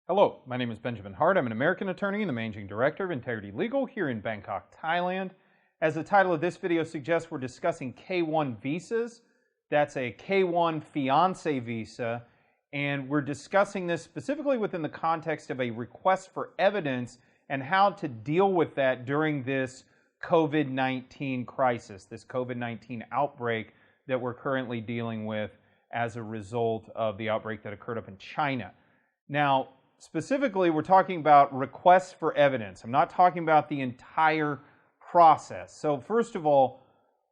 Hello, my name is Benjamin Hart. I'm an American attorney and the Managing Director of Integrity Legal here in Bangkok, Thailand. As the title of this video suggests, we're discussing K-1 visas. That's a K-1 fiancé visa, and we're discussing this specifically within the context of a request for evidence and how to deal with that during this COVID-19 crisis, this COVID-19 outbreak that we're currently dealing with as a result of the outbreak that occurred up in China. Now, specifically, we're talking about requests for evidence. I'm not talking about the entire process. So first of all,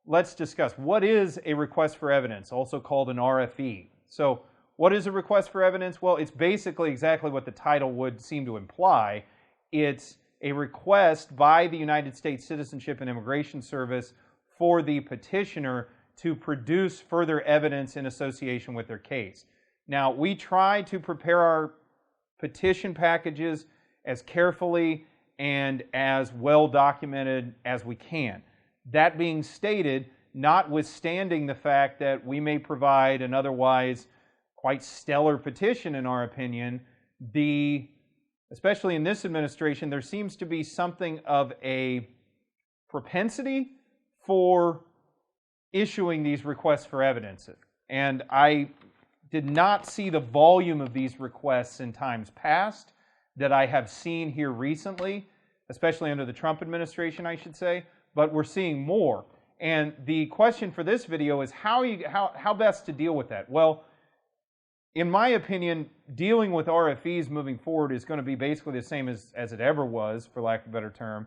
let's discuss what is a request for evidence, also called an RFE. So what is a request for evidence? Well, it's basically exactly what the title would seem to imply. It's a request by the United States Citizenship and Immigration Service for the petitioner to produce further evidence in association with their case. Now, we try to prepare our petition packages as carefully and as well documented as we can. That being stated, notwithstanding the fact that we may provide an otherwise quite stellar petition in our opinion, especially in this administration, there seems to be something of a propensity for issuing these requests for evidence. And I did not see the volume of these requests in times past that I have seen here recently, especially under the Trump administration, I should say, but we're seeing more. And the question for this video is how best to deal with that? Well, in my opinion, dealing with RFEs moving forward is going to be basically the same as it ever was, for lack of a better term.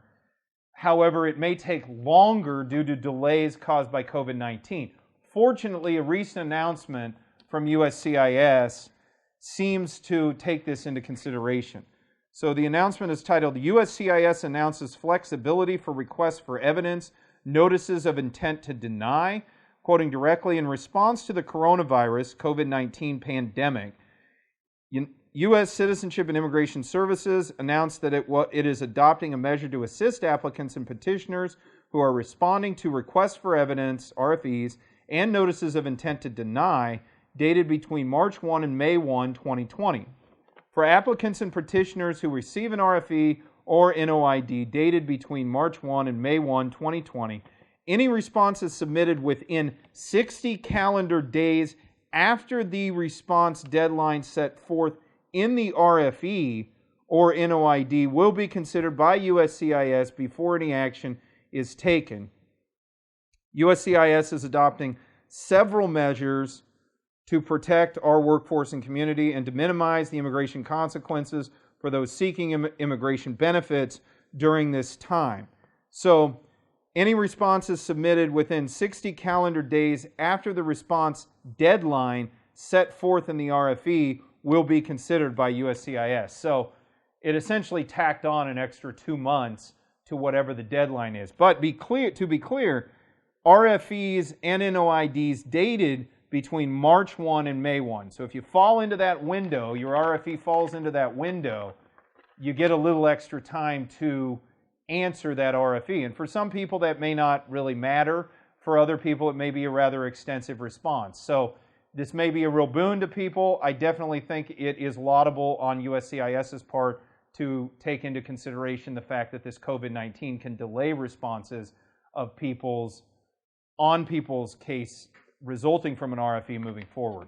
However, it may take longer due to delays caused by COVID-19. Fortunately, a recent announcement from USCIS seems to take this into consideration. So the announcement is titled, USCIS announces flexibility for requests for evidence, notices of intent to deny, quoting directly, in response to the coronavirus COVID-19 pandemic, U.S. Citizenship and Immigration Services announced that it is adopting a measure to assist applicants and petitioners who are responding to requests for evidence, RFEs, and notices of intent to deny dated between March 1 and May 1, 2020. For applicants and petitioners who receive an RFE or NOID dated between March 1 and May 1, 2020, any responses submitted within 60 calendar days after the response deadline set forth in the RFE or NOID will be considered by USCIS before any action is taken. USCIS is adopting several measures to protect our workforce and community and to minimize the immigration consequences for those seeking immigration benefits during this time. So, any responses submitted within 60 calendar days after the response deadline set forth in the RFE will be considered by USCIS. So, it essentially tacked on an extra 2 months to whatever the deadline is. But to be clear, RFEs and NOIDs dated between March 1 and May 1. So if you fall into that window, your RFE falls into that window, you get a little extra time to answer that RFE. And for some people that may not really matter. For other people it may be a rather extensive response. So this may be a real boon to people. I definitely think it is laudable on USCIS's part to take into consideration the fact that this COVID-19 can delay responses of people's case resulting from an RFE moving forward.